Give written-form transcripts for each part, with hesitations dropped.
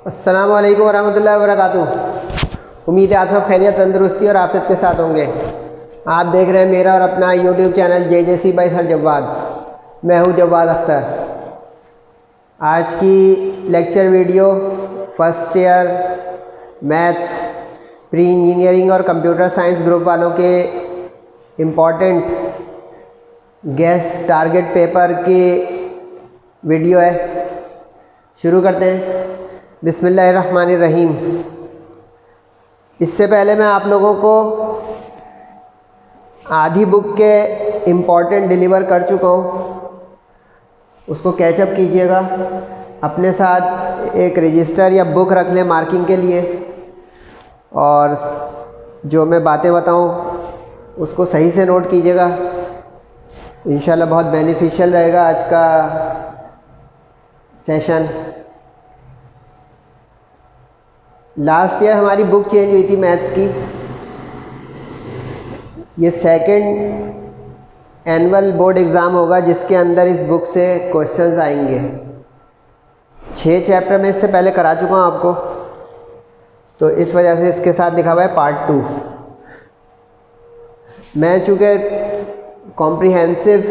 अस्सलामु अलैकुम वरहमतुल्लाहि वबरकातुहू। उम्मीद है आप सब खैरियत, तंदुरुस्ती और आफियत के साथ होंगे। आप देख रहे हैं मेरा और अपना YouTube channel JJC by sir Jawad. मैं हूं जवाद अख्तर। आज की lecture video first year maths, pre engineering और कंप्यूटर साइंस ग्रुप वालों के इम्पॉर्टेंट गेस टारगेट पेपर की वीडियो है। शुरू करते हैं। बिस्मिल्लाहिर्रहमानिर्रहीम। इससे पहले मैं आप लोगों को आधी बुक के इम्पॉर्टेंट डिलीवर कर चुका हूँ, उसको कैचअप कीजिएगा। अपने साथ एक रजिस्टर या बुक रख लें मार्किंग के लिए, और जो मैं बातें बताऊँ उसको सही से नोट कीजिएगा। इंशाल्लाह बहुत बेनिफिशियल रहेगा आज का सेशन। लास्ट ईयर हमारी बुक चेंज हुई थी मैथ्स की। ये सेकंड एनुअल बोर्ड एग्ज़ाम होगा जिसके अंदर इस बुक से क्वेश्चंस आएंगे। 6 चैप्टर मैं इससे पहले करा चुका हूँ आपको, तो इस वजह से इसके साथ लिखा हुआ है पार्ट 2। मैं चूँकि comprehensive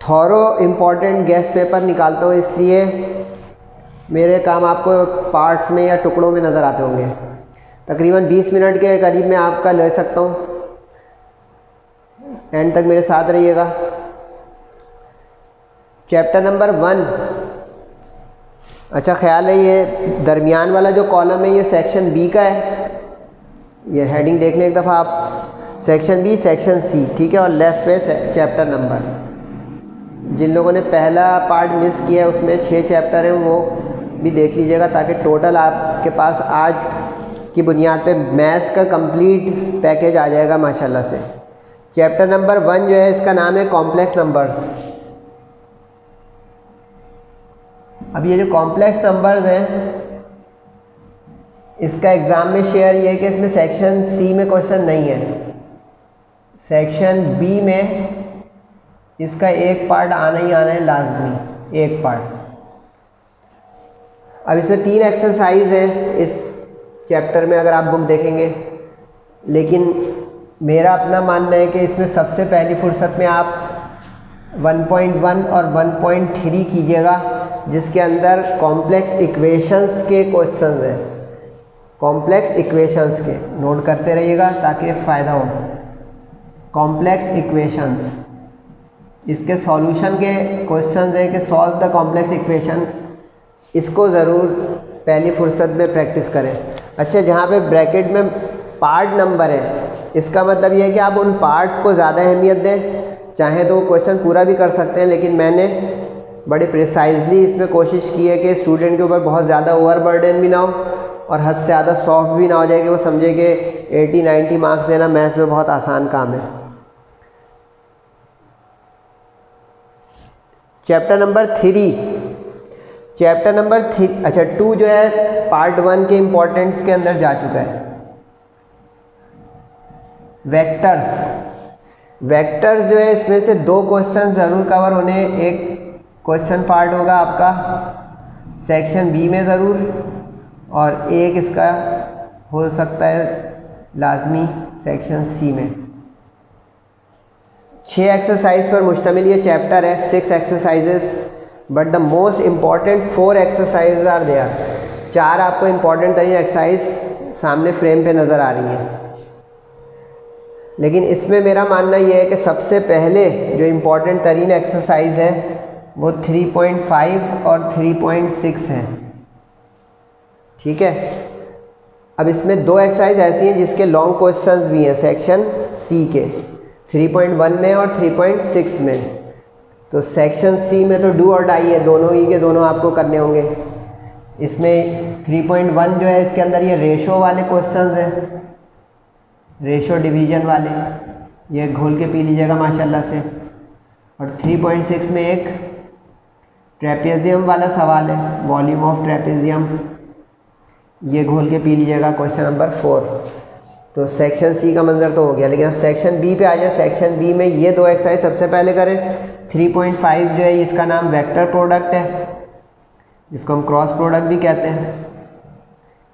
thorough important guess paper निकालता हूँ, इसलिए मेरे काम आपको पार्ट्स में या टुकड़ों में नज़र आते होंगे। तकरीबन 20 मिनट के करीब मैं आपका ले सकता हूँ। एंड तक मेरे साथ रहिएगा। Chapter number 1। अच्छा ख्याल है ये दरमियान वाला जो कॉलम है ये सेक्शन बी का है। ये हेडिंग देख लें एक दफ़ा आप। सेक्शन बी, सेक्शन सी, ठीक है। और लेफ़्ट पे चैप्टर नंबर। जिन लोगों ने पहला पार्ट मिस किया है उसमें 6 चैप्टर हैं, वो भी देख लीजिएगा, ताकि टोटल आपके पास आज की बुनियाद पे मैथ्स का कंप्लीट पैकेज आ जाएगा माशाल्लाह से। चैप्टर नंबर 1 जो है इसका नाम है कॉम्प्लेक्स नंबर्स। अब ये जो कॉम्प्लेक्स नंबर्स हैं इसका एग्ज़ाम में शेयर ये है कि इसमें सेक्शन सी में क्वेश्चन नहीं है। सेक्शन बी में इसका एक पार्ट आना ही आना है लाजमी, एक पार्ट। अब इसमें 3 एक्सरसाइज हैं इस चैप्टर में अगर आप बुक देखेंगे, लेकिन मेरा अपना मानना है कि इसमें सबसे पहली फुर्सत में आप 1.1 और 1.3 कीजिएगा, जिसके अंदर कॉम्प्लेक्स इक्वेशंस के क्वेश्चंस हैं। कॉम्प्लेक्स इक्वेशंस के नोट करते रहिएगा ताकि फ़ायदा हो। कॉम्प्लेक्स इक्वेशंस, इसके सॉल्यूशन के क्वेश्चंस हैं कि सॉल्व द कॉम्प्लेक्स इक्वेशन। इसको ज़रूर पहली फुर्सत में प्रैक्टिस करें। अच्छा, जहाँ पे ब्रैकेट में पार्ट नंबर है, इसका मतलब ये है कि आप उन पार्ट्स को ज़्यादा अहमियत दें। चाहे तो वो क्वेश्चन पूरा भी कर सकते हैं, लेकिन मैंने बड़ी प्रिसाइजली इसमें कोशिश की है कि स्टूडेंट के ऊपर बहुत ज़्यादा ओवरबर्डन भी ना हो और हद से ज़्यादा सॉफ्ट भी ना हो जाए कि वो समझे कि 80-90 मार्क्स देना मैथ्स में बहुत आसान काम है। Chapter number 3। चैप्टर नंबर 3, अच्छा 2 जो है पार्ट 1 के इम्पोर्टेंट्स के अंदर जा चुका है। वेक्टर्स। वेक्टर्स जो है इसमें से 2 क्वेश्चन ज़रूर कवर होने। एक क्वेश्चन पार्ट होगा आपका सेक्शन बी में ज़रूर, और एक इसका हो सकता है लाजमी सेक्शन सी में। 6 एक्सरसाइज पर मुश्तमिल ये चैप्टर है, 6 exercises, but the most important 4 exercise are there. 4 आपको इम्पॉर्टेंट तरीन एक्सरसाइज सामने फ्रेम पे नज़र आ रही हैं, लेकिन इसमें मेरा मानना यह है कि सबसे पहले जो इम्पॉर्टेंट तरीन एक्सरसाइज है वो 3.5 और 3.6 है, ठीक है। अब इसमें 2 एक्सरसाइज ऐसी हैं जिसके लॉन्ग क्वेश्चंस भी हैं सेक्शन सी के, 3.1 में और 3.6 में। तो सेक्शन सी में तो डू और डाई है, दोनों ही के दोनों आपको करने होंगे। इसमें 3.1 जो है इसके अंदर ये रेशो वाले क्वेश्चंस हैं, रेशो डिवीजन वाले, ये घोल के पी लीजिएगा माशाल्लाह से। और 3.6 में एक ट्रेपेजियम वाला सवाल है, वॉल्यूम ऑफ ट्रेपेजियम, ये घोल के पी लीजिएगा, क्वेश्चन नंबर 4। तो सेक्शन सी का मंजर तो हो गया, लेकिन अब सेक्शन बी पे आ जाए। सेक्शन बी में ये 2 एक्सरसाइज सबसे पहले करें। 3.5 जो है इसका नाम वेक्टर प्रोडक्ट है। जिसको हम क्रॉस प्रोडक्ट भी कहते हैं।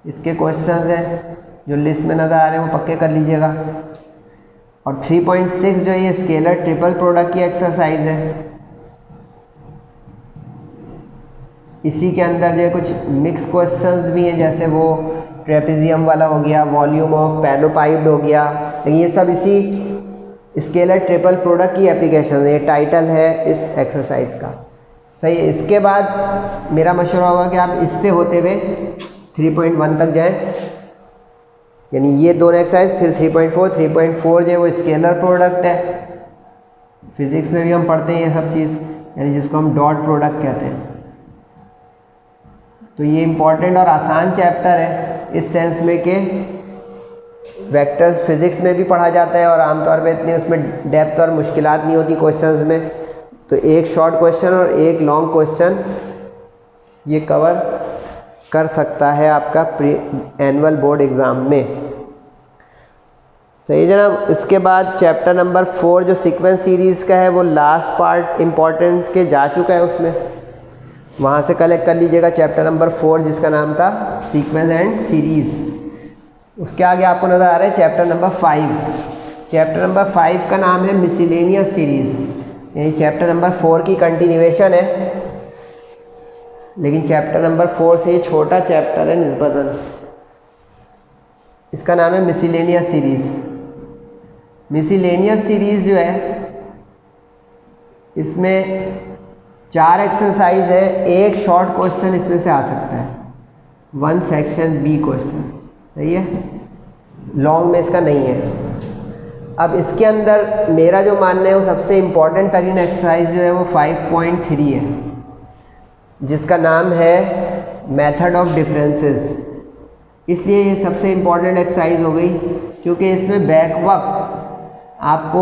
इसके क्वेश्चंस हैं जो लिस्ट में नज़र आ रहे हैं वो पक्के कर लीजिएगा। और 3.6 जो ये स्केलर ट्रिपल प्रोडक्ट की एक्सरसाइज है, इसी के अंदर जो कुछ मिक्स क्वेश्चंस भी हैं, जैसे वो ट्रेपेजियम वाला हो गया, वॉल्यूम ऑफ पैनोपाइप्ड हो गया, लेकिन ये सब इसी स्केलर ट्रिपल प्रोडक्ट की एप्लीकेशन है। ये टाइटल है इस एक्सरसाइज का। सही है। इसके बाद मेरा मशवरा होगा कि आप इससे होते हुए 3.1 तक जाएं, यानी ये दोनों एक्सरसाइज, फिर 3.4 जो है वो स्केलर प्रोडक्ट है। फिजिक्स में भी हम पढ़ते हैं ये सब चीज़, यानी जिसको हम डॉट प्रोडक्ट कहते हैं। तो ये इम्पॉर्टेंट और आसान चैप्टर है इस सेंस में कि वेक्टर्स फिज़िक्स में भी पढ़ा जाता है और आमतौर पे इतनी उसमें डेप्थ और मुश्किलात नहीं होती क्वेश्चंस में। तो एक शॉर्ट क्वेश्चन और एक लॉन्ग क्वेश्चन ये कवर कर सकता है आपका एनुअल बोर्ड एग्ज़ाम में। सही जनाब। इसके बाद चैप्टर नंबर 4 जो सीक्वेंस सीरीज़ का है वो लास्ट पार्ट इम्पॉर्टेंस के जा चुका है, उसमें वहाँ से कलेक्ट कर लीजिएगा चैप्टर नंबर 4 जिसका नाम था सीक्वेंस एंड सीरीज़। उसके आगे आपको नज़र आ रहा है चैप्टर नंबर 5। चैप्टर नंबर 5 का नाम है मिसलेनियस सीरीज़, यानी चैप्टर नंबर 4 की कंटिन्यूएशन है, लेकिन चैप्टर नंबर 4 से ये छोटा चैप्टर है निस्बतन। इसका नाम है मिसलेनियस सीरीज़। मिसलेनियस सीरीज़ जो है इसमें 4 एक्सरसाइज है, एक शॉर्ट क्वेश्चन इसमें से आ सकता है, 1 सेक्शन बी क्वेश्चन। सही है। लॉन्ग में इसका नहीं है। अब इसके अंदर मेरा जो मानना है वो सबसे इम्पॉर्टेंट तरीन एक्सरसाइज जो है वो 5.3 है, जिसका नाम है मेथड ऑफ डिफरेंसेस। इसलिए ये सबसे इम्पॉर्टेंट एक्सरसाइज हो गई क्योंकि इसमें बैक वक्त आपको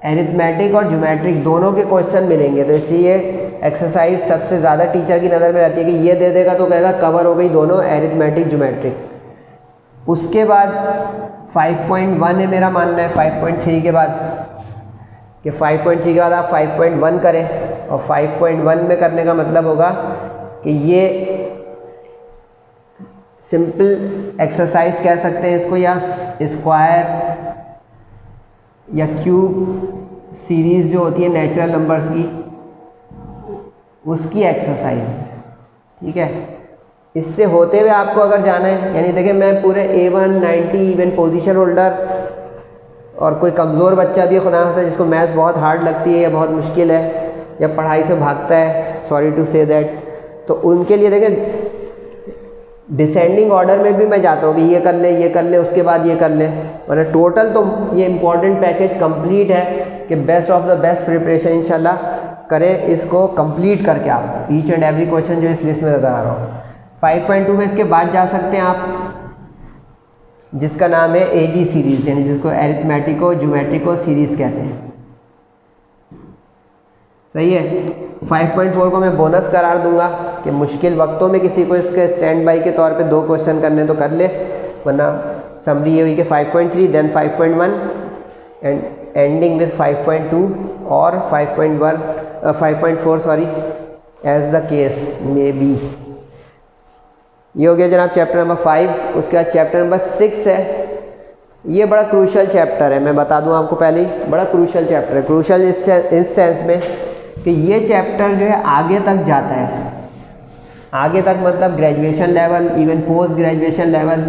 एरिथमेटिक और ज्योमेट्रिक दोनों के क्वेश्चन मिलेंगे। तो इसलिए एक्सरसाइज सबसे ज़्यादा टीचर की नज़र में रहती है कि ये दे देगा तो कहेगा कवर हो गई दोनों, एरिथमेटिक ज्योमेट्रिक। उसके बाद 5.1 है मेरा मानना है 5.3 के बाद, कि 5.3 के बाद आप 5.1 करें, और 5.1 में करने का मतलब होगा कि ये सिंपल एक्सरसाइज कह सकते हैं इसको, या स्क्वायर या क्यूब सीरीज़ जो होती है नेचुरल नंबर्स की, उसकी एक्सरसाइज। ठीक है। इससे होते हुए आपको अगर जाना है, यानी देखिए मैं पूरे A1 90 इवन पोजीशन होल्डर, और कोई कमज़ोर बच्चा भी खुदा से जिसको मैथ्स बहुत हार्ड लगती है या बहुत मुश्किल है या पढ़ाई से भागता है, सॉरी टू से दैट, तो उनके लिए देखें डिसेंडिंग ऑर्डर में भी मैं जाता हूँ कि ये कर ले उसके बाद ये कर ले, वरना टोटल तो ये इम्पॉर्टेंट पैकेज कंप्लीट है कि best of the best preparation इंशाल्लाह करें, इसको कंप्लीट करके आप ईच एंड एवरी क्वेश्चन जो इस लिस्ट में नज़र आ रहा हो। 5.2 में इसके बाद जा सकते हैं आप, जिसका नाम है AG सीरीज़, यानी जिसको एरिथमेटिको ज्योमेट्रिको सीरीज़ कहते हैं। सही है। 5.4 को मैं बोनस करार दूंगा कि मुश्किल वक्तों में किसी को इसके स्टैंड बाई के तौर पे 2 क्वेश्चन करने तो कर ले, वरना समरी ये हुई कि 5.3 देन 5.1 एंड एंडिंग विद 5.2 और 5.4 sorry as the case may be. ये हो गया जनाब चैप्टर नंबर 5। उसके बाद चैप्टर नंबर 6 है। ये बड़ा क्रूशल चैप्टर है, मैं बता दूं आपको पहले ही, बड़ा क्रूशल चैप्टर है। क्रूशल इस सेंस में कि ये चैप्टर जो है आगे तक जाता है, आगे तक मतलब graduation level, even post graduation level,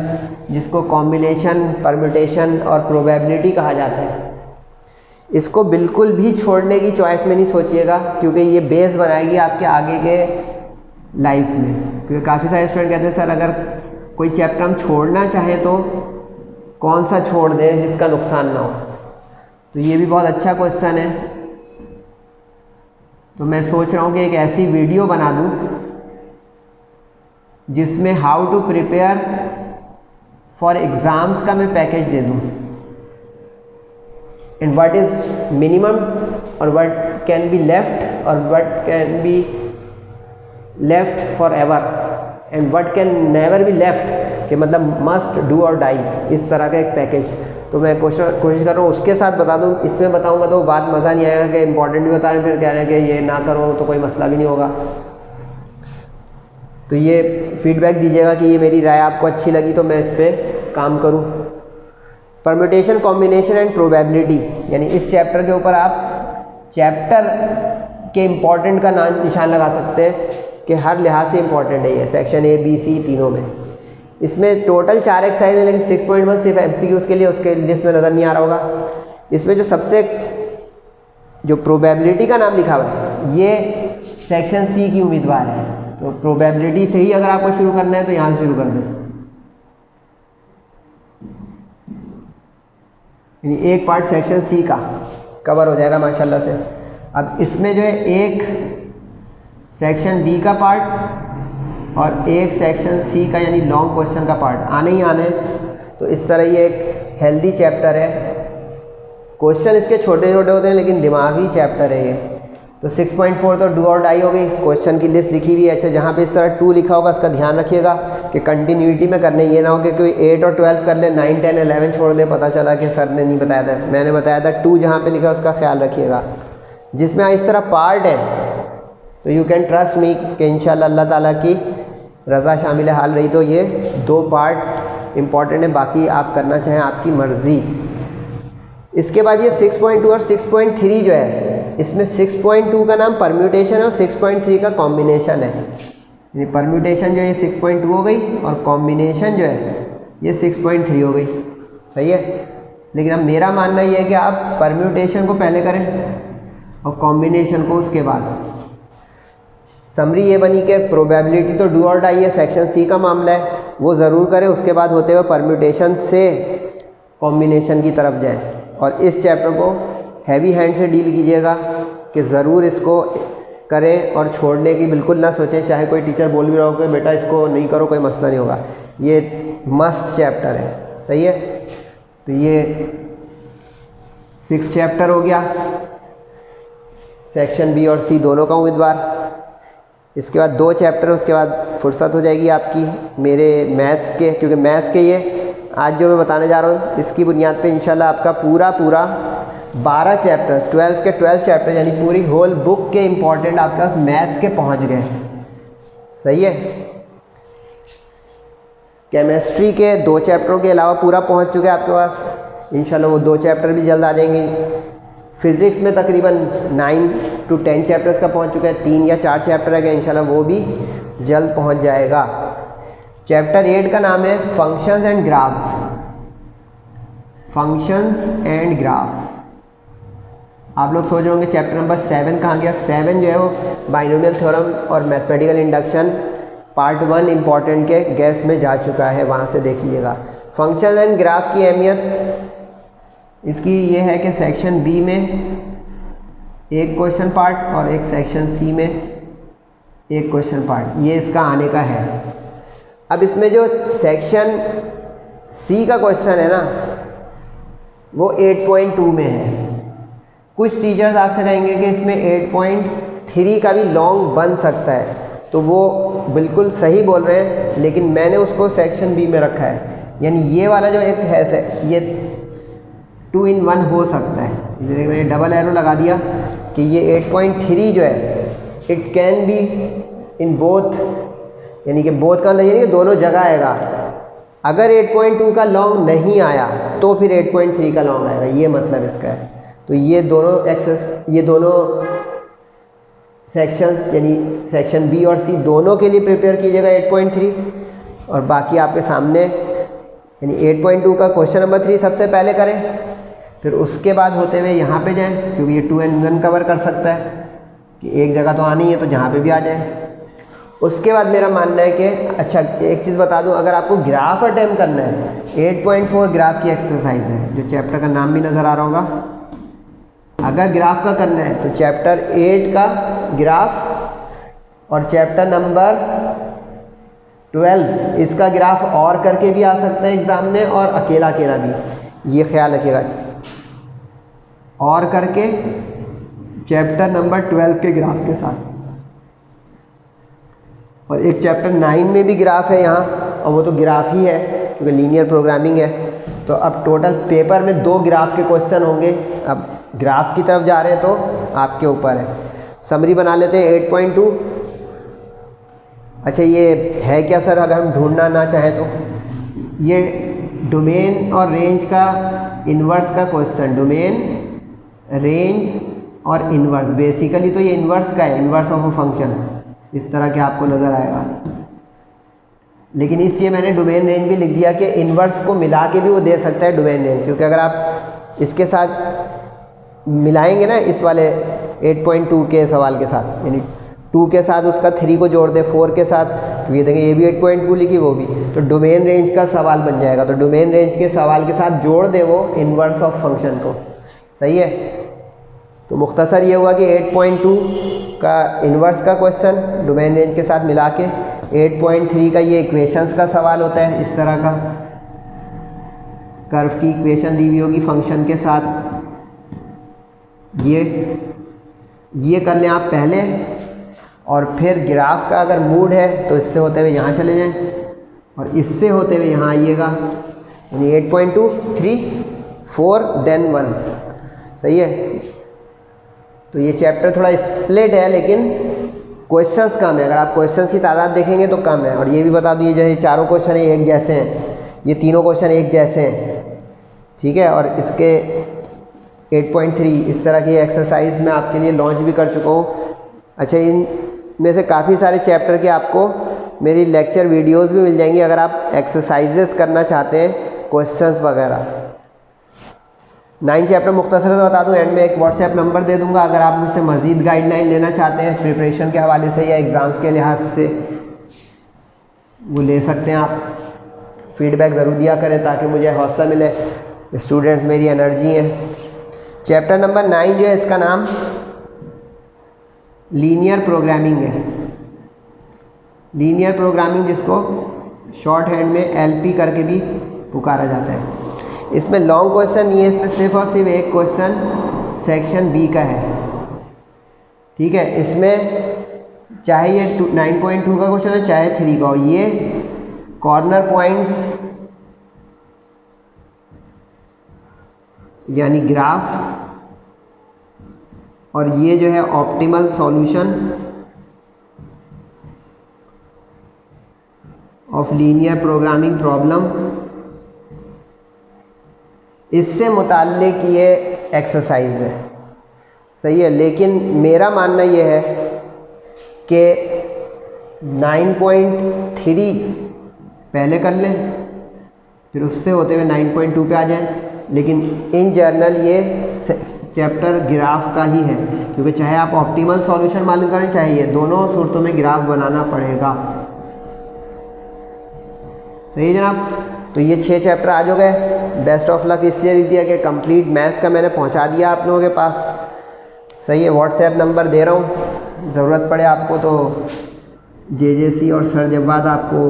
जिसको कॉम्बिनेशन, परम्यूटेशन और प्रोबेबिलिटी कहा जाता है। इसको बिल्कुल भी छोड़ने की चॉइस में नहीं सोचिएगा, क्योंकि ये बेस बनाएगी आपके आगे के लाइफ में। क्योंकि काफ़ी सारे स्टूडेंट कहते हैं सर अगर कोई चैप्टर हम छोड़ना चाहें तो कौन सा छोड़ दें जिसका नुकसान ना हो। तो ये भी बहुत अच्छा क्वेश्चन है। तो मैं सोच रहा हूँ कि एक ऐसी वीडियो बना दूँ जिसमें how to prepare for exams का मैं पैकेज दे दूँ, एंड व्हाट इज़ मिनिमम और व्हाट कैन बी लेफ्ट और what can be left forever and what can never be left, कि मतलब मस्ट डू और डाई, इस तरह का एक पैकेज। तो मैं कोशिश कर रहा हूँ उसके साथ बता दूँ। इसमें बताऊँगा तो बात मज़ा नहीं आएगा कि इंपॉर्टेंट भी बता रहे हैं फिर कह रहे हैं कि ये ना करो तो कोई मसला भी नहीं होगा। तो ये फीडबैक दीजिएगा कि ये मेरी राय आपको अच्छी लगी तो मैं इस पर काम करूँ। परम्यूटेशन, कॉम्बिनेशन एंड प्रोबेबिलिटी, यानी इस चैप्टर के ऊपर आप चैप्टर के इम्पॉर्टेंट का निशान लगा सकते हैं कि हर लिहाज से इम्पॉर्टेंट है ये सेक्शन ए बी सी तीनों में। इसमें टोटल 4 एक्सरसाइज है, लेकिन 6.1 सिर्फ MCQs के लिए, उसके लिस्ट में नज़र नहीं आ रहा होगा। इसमें जो सबसे जो प्रोबेबिलिटी का नाम लिखा हुआ है ये सेक्शन सी की उम्मीदवार है, तो प्रोबेबिलिटी से ही अगर आपको शुरू करना है तो यहाँ से शुरू कर दें। यानी एक पार्ट सेक्शन सी का कवर हो जाएगा माशाल्लाह से। अब इसमें जो है एक सेक्शन बी का पार्ट और एक सेक्शन सी का यानी लॉन्ग क्वेश्चन का पार्ट आने ही आने हैं। तो इस तरह ये एक हेल्दी चैप्टर है। क्वेश्चन इसके छोटे छोटे होते हैं लेकिन दिमागी चैप्टर है ये। तो 6.4 तो डू और डाई हो गई, क्वेश्चन की लिस्ट लिखी हुई है। अच्छा, जहाँ पे इस तरह 2 लिखा होगा इसका ध्यान रखिएगा कि कंटिन्यूटी में करने, ये ना हो कि कोई 8 और 12 कर ले, 9, 10, 11 छोड़ दे, पता चला कि सर ने नहीं बताया था, मैंने बताया था। 2 जहाँ पे लिखा है उसका ख्याल रखिएगा। जिसमें इस तरह पार्ट है तो यू कैन ट्रस्ट मी कि इंशाल्लाह अल्लाह ताला की रज़ा शामिल हाल रही तो ये 2 पार्ट इम्पॉर्टेंट है, बाकी आप करना चाहें आपकी मर्ज़ी। इसके बाद ये 6.2 और 6.3 जो है, इसमें 6.2 का नाम परम्यूटेशन है और 6.3 का कॉम्बिनेशन है। यानी परम्यूटेशन जो है 6.2 हो गई और कॉम्बिनेशन जो है ये 6.3 हो गई। सही है, लेकिन अब मेरा मानना ये है कि आप परम्यूटेशन को पहले करें और कॉम्बिनेशन को उसके बाद। समरी ये बनी कि प्रोबेबिलिटी तो डू और डाई है, सेक्शन सी का मामला है, वो ज़रूर करें, उसके बाद होते हुए परम्यूटेशन से कॉम्बिनेशन की तरफ जाएं। और इस चैप्टर को हैवी हैंड से डील कीजिएगा कि ज़रूर इसको करें और छोड़ने की बिल्कुल ना सोचें। चाहे कोई टीचर बोल भी रहा हो कि बेटा इसको नहीं करो, कोई मसला नहीं होगा, ये मस्ट चैप्टर है। सही है, तो ये 6 चैप्टर हो गया, सेक्शन बी और सी दोनों का उम्मीदवार। इसके बाद 2 चैप्टर, उसके बाद फुर्सत हो जाएगी आपकी मेरे मैथ्स के, क्योंकि मैथ्स के ये आज जो मैं बताने जा रहा हूँ इसकी बुनियाद पे इंशाल्लाह आपका पूरा 12 चैप्टर्स, 12 के 12 चैप्टर यानी पूरी होल बुक के इम्पॉर्टेंट आपके पास मैथ्स के पहुँच गए। सही है, केमिस्ट्री के 2 चैप्टरों के अलावा पूरा पहुँच चुके हैं आपके पास, इंशाल्लाह वो 2 चैप्टर भी जल्द आ जाएंगे। फिज़िक्स में तकरीबन 9 to 10 चैप्टर्स का पहुँच चुका है, 3 या 4 चैप्टर है, इंशाल्लाह वो भी जल्द पहुँच जाएगा। चैप्टर 8 का नाम है functions and graphs. Functions and graphs. आप लोग सोच रहे होंगे चैप्टर नंबर 7 कहाँ गया। 7 जो है वो बाइनोमियल थ्योरम और मैथमेटिकल इंडक्शन पार्ट 1 इम्पॉर्टेंट के गैस में जा चुका है, वहाँ से देख लीजिएगा। फंक्शन एंड ग्राफ की अहमियत इसकी ये है कि सेक्शन बी में एक क्वेश्चन पार्ट और एक सेक्शन सी में एक क्वेश्चन पार्ट, ये इसका आने का है। अब इसमें जो सेक्शन सी का क्वेश्चन है ना वो 8.2 में है। कुछ टीचर्स आपसे कहेंगे कि इसमें 8.3 का भी लॉन्ग बन सकता है, तो वो बिल्कुल सही बोल रहे हैं, लेकिन मैंने उसको सेक्शन बी में रखा है। यानी ये वाला जो एक है ये 2 in 1 हो सकता है। जैसे मैंने डबल एरो लगा दिया कि ये 8.3 जो है it can be in both, यानी कि बोथ का अंदर यानी कि दोनों जगह आएगा। अगर 8.2 का लॉन्ग नहीं आया तो फिर 8.3 का लॉन्ग आएगा, ये मतलब इसका है। तो ये दोनों सेक्शंस यानी सेक्शन बी और सी दोनों के लिए प्रिपेयर कीजिएगा 8.3, और बाकी आपके सामने यानी 8.2 का क्वेश्चन नंबर 3 सबसे पहले करें, फिर उसके बाद होते हुए यहाँ पे जाएं, क्योंकि ये 2 and 1 कवर कर सकता है कि एक जगह तो आनी है तो जहाँ पे भी आ जाए। उसके बाद मेरा मानना है कि अच्छा एक चीज़ बता दूं, अगर आपको ग्राफ अटेम्प्ट करना है 8.4 ग्राफ की एक्सरसाइज है, जो चैप्टर का नाम भी नज़र आ रहा होगा। अगर ग्राफ का करना है तो चैप्टर 8 का ग्राफ और चैप्टर नंबर 12 इसका ग्राफ और करके भी आ सकता है एग्ज़ाम में, और अकेला अकेला भी, ये ख्याल रखिएगा। और करके चैप्टर नंबर 12 के ग्राफ के साथ, और एक चैप्टर 9 में भी ग्राफ है यहाँ, और वो तो ग्राफ ही है क्योंकि लीनियर प्रोग्रामिंग है। तो अब टोटल पेपर में 2 ग्राफ के क्वेश्चन होंगे। अब ग्राफ की तरफ जा रहे हैं तो आपके ऊपर है। समरी बना लेते हैं 8.2। अच्छा ये है क्या सर, अगर हम ढूंढना ना चाहें तो? ये डोमेन और रेंज का इन्वर्स का क्वेश्चन, डोमेन रेंज और इन्वर्स, बेसिकली तो ये इन्वर्स का है, इन्वर्स ऑफ अ फंक्शन इस तरह के आपको नज़र आएगा। लेकिन इसलिए मैंने डोमेन रेंज भी लिख दिया कि इन्वर्स को मिला के भी वो दे सकता है डोमेन रेंज, क्योंकि अगर आप इसके साथ मिलाएंगे ना इस वाले 8.2 के सवाल के साथ, यानी 2 के साथ उसका 3 को जोड़ दे 4 के साथ, तो ये देखेंगे ये भी 8.2 लिखी वो भी, तो डोमेन रेंज का सवाल बन जाएगा। तो डोमेन रेंज के सवाल के साथ जोड़ दे वो इन्वर्स ऑफ फंक्शन को, सही है। तो मुख्तसर ये हुआ कि 8.2 का इन्वर्स का क्वेश्चन डोमेन रेंज के साथ मिला के, 8.3 का ये इक्वेशंस का सवाल होता है इस तरह का, कर्व की इक्वेशन दी हुई होगी फंक्शन के साथ, ये कर लें आप पहले, और फिर ग्राफ का अगर मूड है तो इससे होते हुए यहाँ चले जाएं और इससे होते हुए यहाँ आइएगा, यानी 8.2 3 4 देन 1, सही है। तो ये चैप्टर थोड़ा स्प्लिट है लेकिन क्वेश्चंस कम है, अगर आप क्वेश्चंस की तादाद देखेंगे तो कम है। और ये भी बता दूँ, ये जैसे चारों क्वेश्चन एक जैसे हैं, ये तीनोों क्वेश्चन एक जैसे हैं, ठीक है। और इसके 8.3 इस तरह की एक्सरसाइज मैं आपके लिए लॉन्च भी कर चुका हूँ। अच्छा, इन में से काफ़ी सारे चैप्टर के आपको मेरी लेक्चर वीडियोस भी मिल जाएंगी अगर आप एक्सरसाइजेस करना चाहते हैं, क्वेश्चंस वगैरह। 9 चैप्टर मुख्तसर से बता दूं, एंड में एक व्हाट्सएप नंबर दे दूंगा, अगर आप मुझसे मज़ीद गाइडलाइन लेना चाहते हैं प्रिपरेशन के हवाले से या एग्ज़ाम्स के लिहाज से, वो ले सकते हैं आप। फीडबैक ज़रूर दिया करें ताकि मुझे हौसला मिले, स्टूडेंट्स मेरी एनर्जी हैं। चैप्टर नंबर 9 जो है इसका नाम लीनियर प्रोग्रामिंग है। लीनियर प्रोग्रामिंग जिसको शॉर्ट हैंड में LP करके भी पुकारा जाता है। इसमें लॉन्ग क्वेश्चन नहीं है, इसमें सिर्फ और सिर्फ एक क्वेश्चन सेक्शन B का है, ठीक है। इसमें चाहे ये 9.2 का क्वेश्चन हो चाहे 3 का हो, ये कॉर्नर पॉइंट्स यानी ग्राफ, और ये जो है optimal solution of linear programming problem, इससे मुताल्लिक ये एक्सरसाइज है, सही है। लेकिन मेरा मानना ये है कि 9.3 पहले कर लें, फिर उससे होते हुए 9.2 पे आ जाएं। लेकिन इन जनरल ये चैप्टर ग्राफ का ही है, क्योंकि चाहे आप ऑप्टिमल सॉल्यूशन मालूम करें चाहे ये, दोनों सूरतों में ग्राफ बनाना पड़ेगा, सही है जनाब। तो ये 6 चैप्टर आज हो गए। बेस्ट ऑफ लक इसलिए लिख दिया कि कंप्लीट मैथ्स का मैंने पहुंचा दिया आप लोगों के पास, सही है। व्हाट्सएप नंबर दे रहा हूँ, ज़रूरत पड़े आपको तो JJC और सर जवाद आपको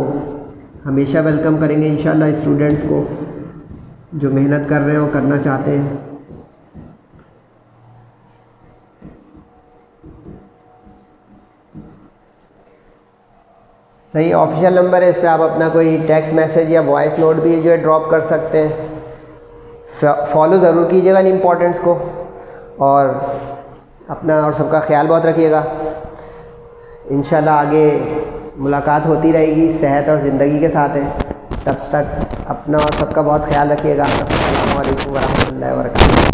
हमेशा वेलकम करेंगे इंशाल्लाह, स्टूडेंट्स को जो मेहनत कर रहे हैं और करना चाहते हैं। सही, ऑफिशियल नंबर है, इस पर आप अपना कोई टेक्स्ट मैसेज या वॉइस नोट भी जो है ड्रॉप कर सकते हैं। फॉलो ज़रूर कीजिएगा इन इम्पोर्टेंट्स को, और अपना और सबका ख्याल बहुत रखिएगा। इंशाल्लाह आगे मुलाकात होती रहेगी, सेहत और ज़िंदगी के साथ है। तब तक अपना और सबका बहुत ख्याल रखिएगा। अस्सलामु अलैकुम वरहमतुल्लाहि वबरकातुहू।